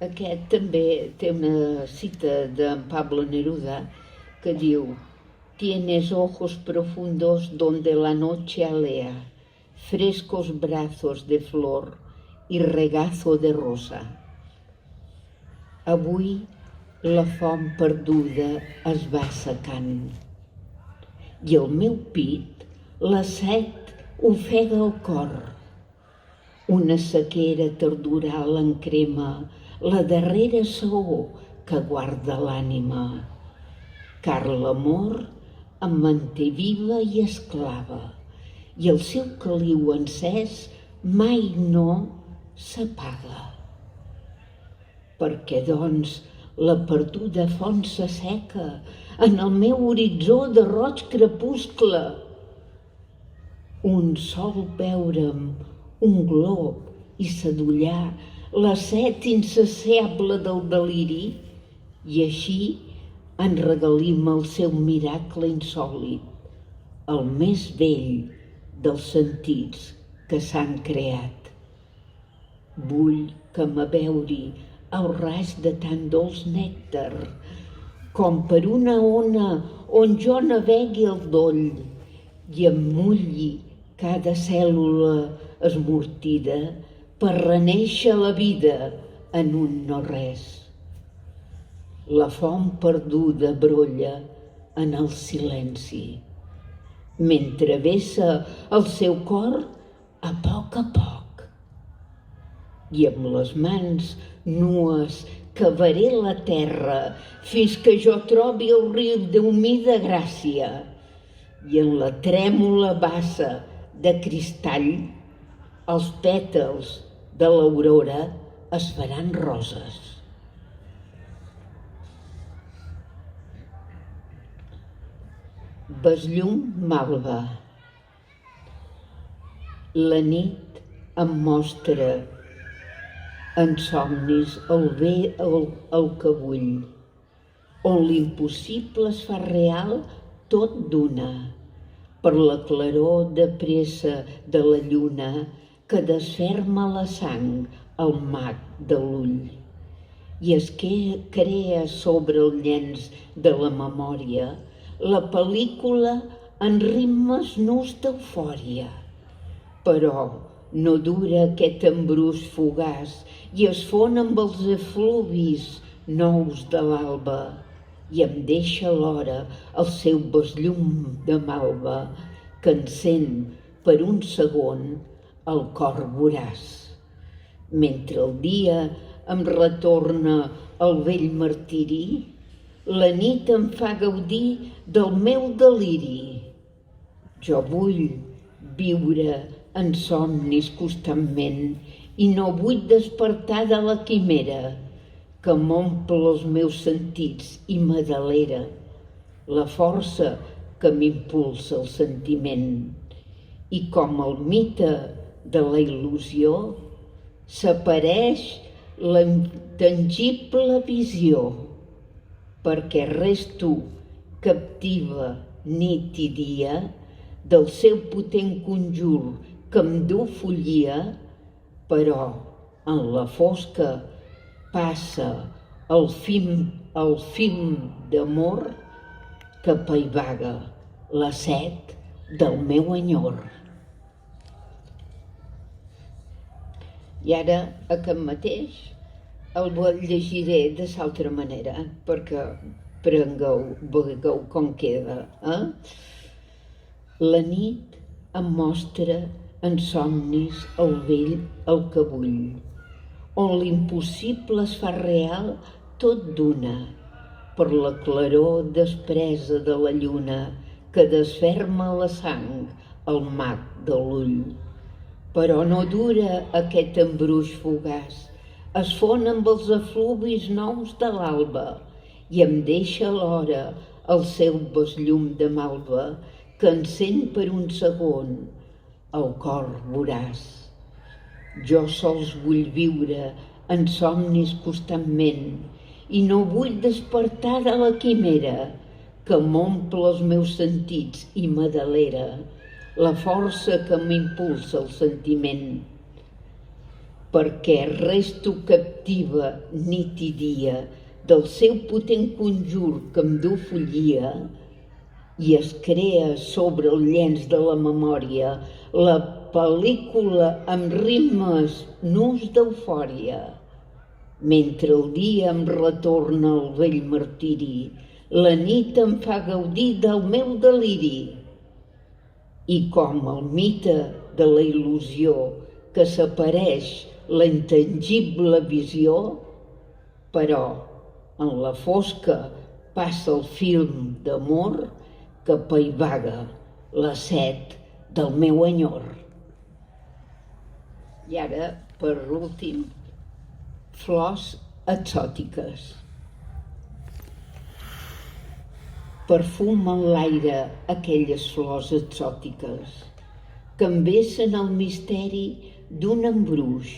Aquest també té una cita d'en Pablo Neruda que diu: «Tienes ojos profundos donde la noche alea, frescos brazos de flor y regazo de rosa». Avui la font perduda es va secant i el meu pit la set ofega el cor. Una sequera tardoral encrema la darrera saó que guarda l'ànima, car l'amor em manté viva i esclava, i el seu caliu encès mai no s'apaga. Perquè, doncs, la perduda font s'asseca en el meu horitzó de roig crepuscle. Un sol veure'm un glob i sadollar la set insaciable del deliri, i així en regalim el seu miracle insòlit, el més vell dels sentits que s'han creat. Vull que m'abeuri el raig de tan dolç nèctar, com per una ona on jo navegui el doll i em mulli cada cèl·lula esmortida per renéixer la vida en un no-res. La font perduda brolla en el silenci, mentre vessa el seu cor a poc, i amb les mans nues cavaré la terra fins que jo trobi el riu d'humida gràcia, i en la trèmula bassa de cristall els pètals de l'aurora es faran roses. Besllum malva. La nit em mostra en somnis el bé el que vull, on l'impossible es fa real tot d'una, per la claror de pressa de la lluna que desferma la sang al mag de l'ull, i es crea sobre el llenç de la memòria la pel·lícula en ritmes nus d'eufòria. Però no dura aquest embruix fugaç i es fon amb els efluvis nous de l'alba, i em deixa alhora el seu besllum de malva que encén per un segon el cor voraç. Mentre el dia em retorna el vell martiri, la nit em fa gaudir del meu deliri. Jo vull viure en somnis constantment i no vull despertar de la quimera que m'omple els meus sentits i m'adelera, la força que m'impulsa el sentiment. I com el mite de la il·lusió, s'apareix la intangible visió, perquè resto captiva nit i dia del seu potent conjur que em du follia, però en la fosca passa el fim d'amor que apaivaga la set del meu enyor. I ara, aquest mateix, el llegiré de l'altra manera, perquè vegueu com queda. La nit em mostra en somnis el vell el que vull, on l'impossible es fa real tot d'una, per la claror despresa de la lluna que desferma la sang al mag de l'ull. Però no dura aquest embruix fugaç, es fon amb els efluvis nous de l'alba i em deixa alhora el seu besllum de malva que encén per un segon el cor voraç. Jo sols vull viure en somnis constantment i no vull despertar de la quimera que m'omple els meus sentits i m'adelera la força que m'impulsa el sentiment. Perquè resto captiva nit i dia del seu potent conjur que em du follia i es crea sobre el llenç de la memòria la pel·lícula amb ritmes nus d'eufòria. Mentre el dia em retorna el vell martiri, la nit em fa gaudir del meu deliri. I com el mite de la il·lusió que s'apareix la intangible visió, però en la fosca passa el film d'amor que apaivaga la set del meu enyor. I ara, per últim, flors exòtiques. Perfumen l'aire aquelles flors exòtiques que envessen el misteri d'un embruix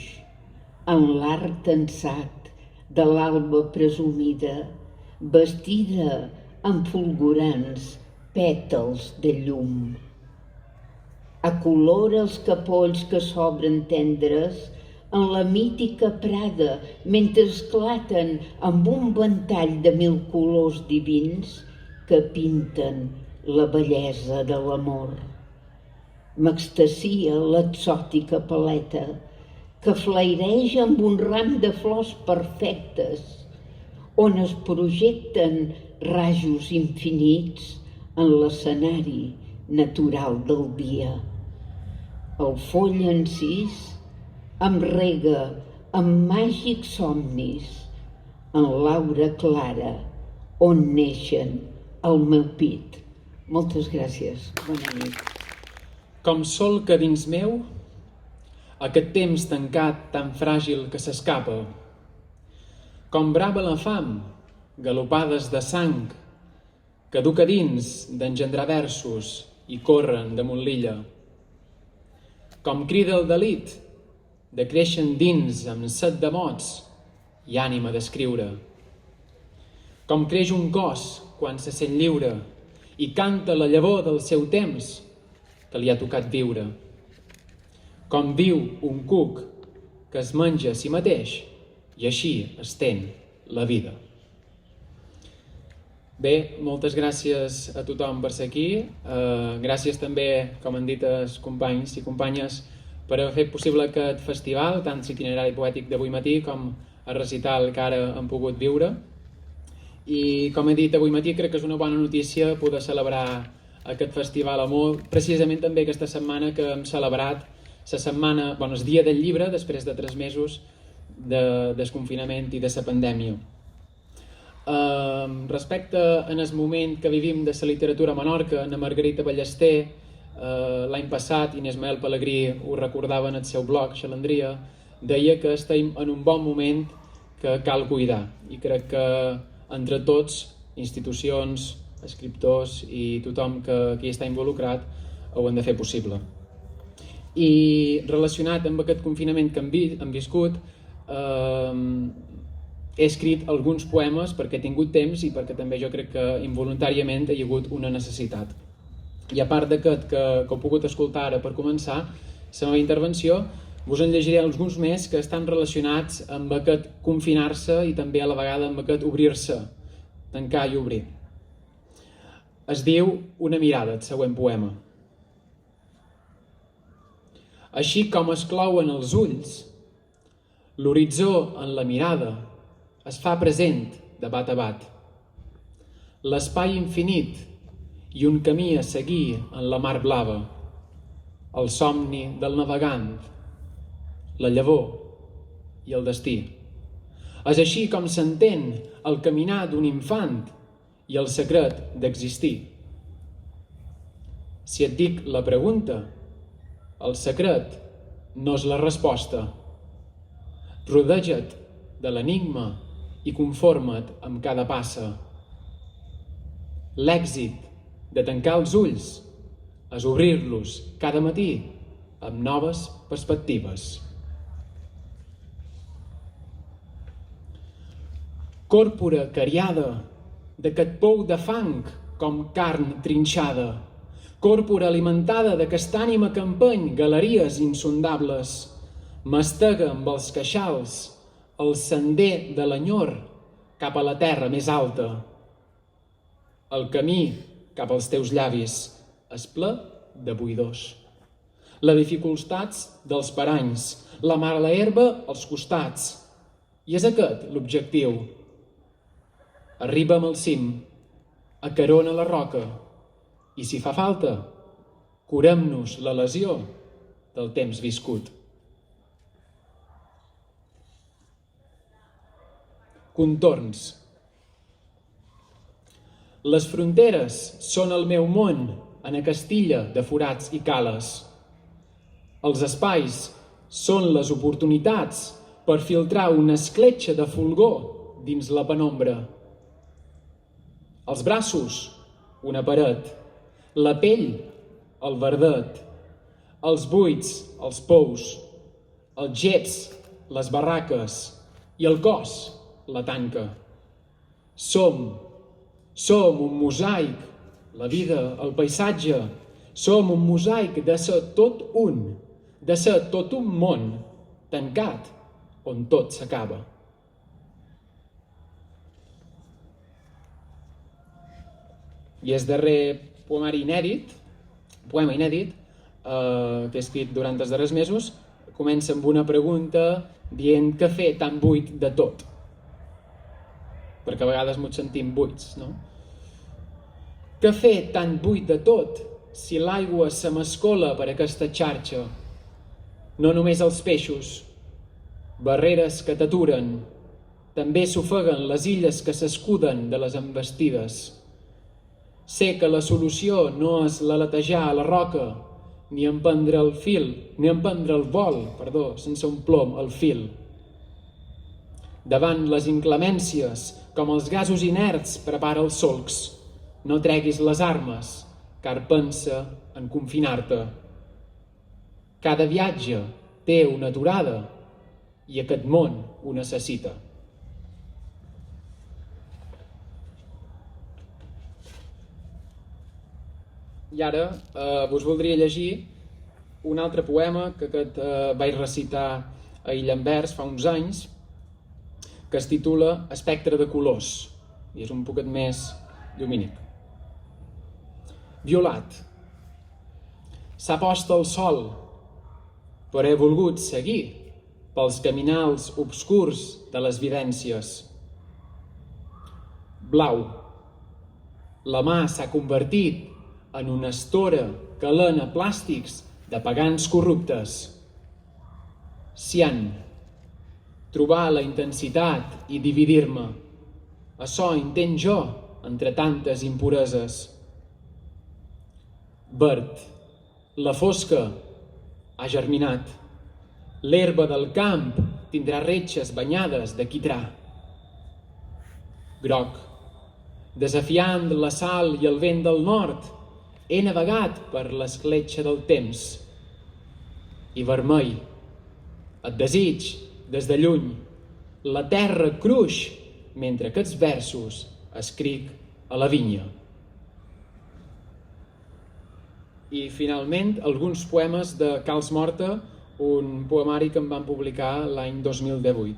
en l'art tensat de l'alba presumida, vestida amb fulgurants pètals de llum. Acolora els capolls que s'obren tendres en la mítica prada mentre esclaten amb un ventall de 1000 colors divins que pinten la bellesa de l'amor. M'extasia l'exòtica paleta que flaireja amb un ram de flors perfectes on es projecten rajos infinits en l'escenari natural del dia. El foll encís em rega amb màgics somnis en l'aura clara on neixen el meu pit. Moltes gràcies. Bona nit. Com sol que dins meu, aquest temps tancat tan fràgil que s'escapa. Com brava la fam, galopades de sang, que duc a dins d'engendrar versos i corren damunt l'illa. Com crida el delit, de créixer dins amb set de mots i ànima d'escriure. Com creix un cos quan se sent lliure i canta la llavor del seu temps que li ha tocat viure. Com viu un cuc que es menja a si mateix i així estén la vida. Bé, moltes gràcies a tothom per ser aquí. Gràcies també, com han dit els companys i companyes, per haver fet possible aquest festival, tant l'itinerari poètic d'avui matí com el recital que ara hem pogut viure. I com he dit avui matí, crec que és una bona notícia poder celebrar aquest festival Amor, precisament també aquesta setmana que hem celebrat la setmana, el dia del llibre, després de 3 mesos de desconfinament i de la pandèmia. Respecte en el moment que vivim de la literatura a Menorca, na Margarita Ballester, l'any passat, Inés Mael Pelegrí ho recordava en el seu blog, Xalandria, deia que estem en un bon moment que cal cuidar. I crec que entre tots, institucions, escriptors i tothom que hi està involucrat, ho hem de fer possible. I relacionat amb aquest confinament que hem viscut, he escrit alguns poemes perquè he tingut temps i perquè també jo crec que involuntàriament hi ha hagut una necessitat. I a part d'aquest que heu pogut escoltar ara per començar la meva intervenció, us en llegiré alguns més que estan relacionats amb aquest confinar-se i també a la vegada amb aquest obrir-se, tancar i obrir. Es diu Una mirada, el següent poema. Així com es clouen els ulls, l'horitzó en la mirada es fa present de bat a bat. L'espai infinit i un camí a seguir en la mar blava, el somni del navegant, la llavor i el destí. És així com s'entén el caminar d'un infant i el secret d'existir. Si et dic la pregunta, el secret no és la resposta. Rodeja't de l'enigma i conforma't amb cada passa. L'èxit de tancar els ulls és obrir-los cada matí amb noves perspectives. Còrpora cariada d'aquest pou de fang com carn trinxada, còrpora alimentada d'aquesta ànima que empeny galeries insondables, mastega amb els queixals el sender de l'enyor cap a la terra més alta. El camí cap als teus llavis és ple de buidors. La dificultats dels paranys, la mala herba als costats. I és aquest l'objectiu. Arriba'm al cim, acarona la roca, i si fa falta, curem-nos la lesió del temps viscut. Contorns. Les fronteres són el meu món en aquesta illa de forats i cales. Els espais són les oportunitats per filtrar una escletxa de fulgor dins la penombra. Els braços, una paret. La pell, el verdet. Els buits, els pous. Els geps, les barraques. I el cos, la tanca. Som un mosaic, la vida, el paisatge. Som un mosaic de ser tot un, de ser tot un món tancat on tot s'acaba. I el darrer poema inèdit que he escrit durant els darrers mesos, comença amb una pregunta dient què fer tan buit de tot? Perquè a vegades ens sentim buits, no? Què fer tan buit de tot si l'aigua se m'escola per aquesta xarxa? No només els peixos, barreres que t'aturen, també s'ofeguen les illes que s'escuden de les embestides. Sé que la solució no és l'aletejar a la roca, ni emprendre el vol, sense un plom al fil. Davant les inclemències, com els gasos inerts, prepara els solcs. No treguis les armes, car pensa en confinar-te. Cada viatge té una aturada i aquest món ho necessita. I ara vos voldria llegir un altre poema que vaig recitar a Illenverds fa uns anys, que es titula Espectre de colors, i és un poquet més llumínic. Violat. S'ha post el sol, però he volgut seguir pels caminals obscurs de les vivències. Blau. La mà s'ha convertit en una estora que alena plàstics de pagans corruptes. Cian. Trobar la intensitat i dividir-me. Açò intent jo entre tantes impureses. Verd. La fosca ha germinat. L'herba del camp tindrà retxes banyades de quitrà. Groc. Desafiant la sal i el vent del nord, he navegat per l'escletxa del temps. I vermell. Et desig des de lluny. La terra cruix mentre aquests versos escric a la vinya. I finalment alguns poemes de Carles Morta, un poemari que em van publicar l'any 2018.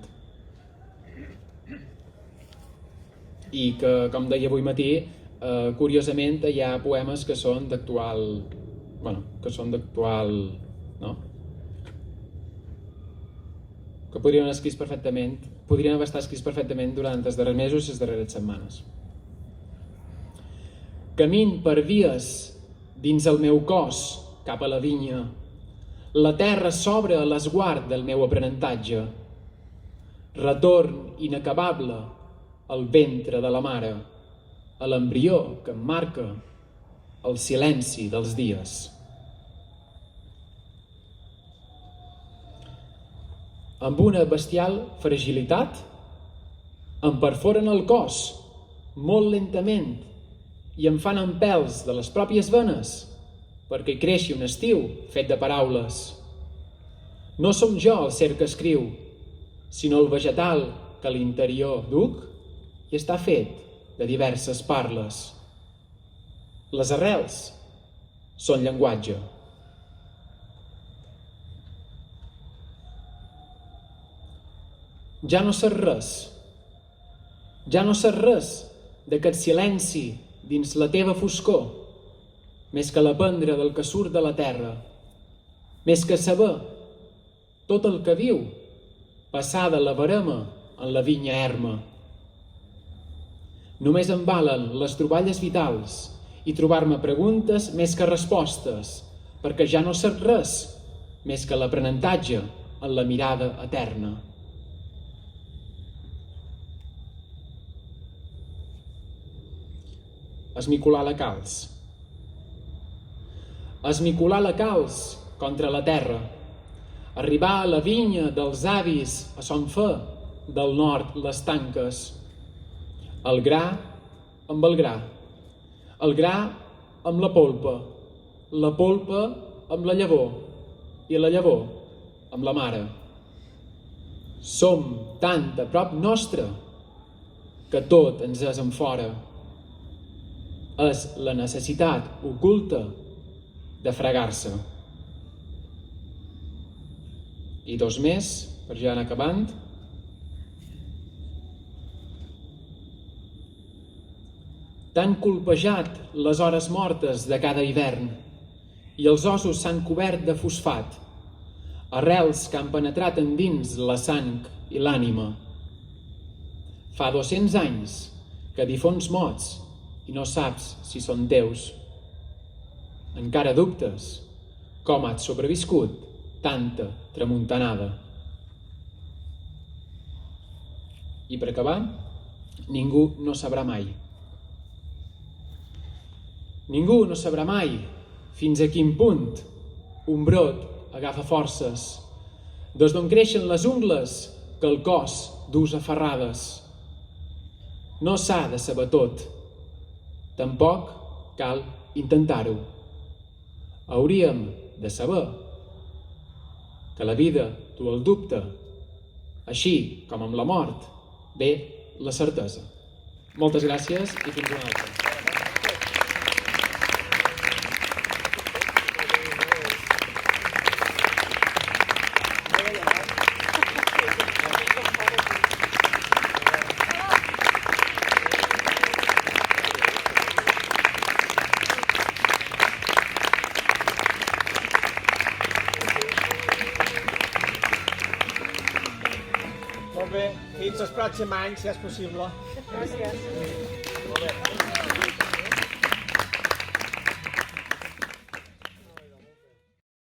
I que, com deia avui matí, curiosament hi ha poemes que són d'actual, no? Que podrien haver estat escrits perfectament durant els darrers mesos i les darreres setmanes. Camin per vies dins el meu cos cap a la vinya. La terra s'obre a l'esguard del meu aprenentatge. Retorn inacabable al ventre de la mare, a l'embrió que em marca el silenci dels dies. Amb una bestial fragilitat, em perforen el cos, molt lentament, i em fan amb pèls de les pròpies venes, perquè hi creixi un estiu fet de paraules. No som jo el ser que escriu, sinó el vegetal que a l'interior duc i està fet de diverses parles. Les arrels són llenguatge. Ja no sé res. Ja no sé res d'aquest silenci dins la teva foscor, més que l'aprendre del que surt de la terra, més que saber tot el que viu passar de la verema en la vinya erma. Només em valen les troballes vitals i trobar-me preguntes més que respostes, perquè ja no sé res més que l'aprenentatge en la mirada eterna. Esmicolar la calç. Esmicolar la calç contra la terra. Arribar a la vinya dels avis a son fe, del nord les tanques. El gra amb el gra. El gra amb la polpa amb la llavor i la llavor amb la mare. Som tan a prop nostre que tot ens és enfora. És la necessitat oculta de fregar-se. I dos més, per ja anar acabant. T'han colpejat les hores mortes de cada hivern i els ossos s'han cobert de fosfat, arrels que han penetrat endins la sang i l'ànima. Fa 200 anys que difons mots i no saps si són teus. Encara dubtes com has sobreviscut tanta tramuntanada. I per acabar, ningú no sabrà mai. Ningú no sabrà mai fins a quin punt un brot agafa forces, des d'on creixen les ungles que el cos dus aferrades. No s'ha de saber tot. Tampoc cal intentar-ho. Hauríem de saber que la vida du el dubte, així com amb la mort ve la certesa. Moltes gràcies i fins una altra. Molt bé, fins el pròxim any, si és possible. Gràcies. Molt bé.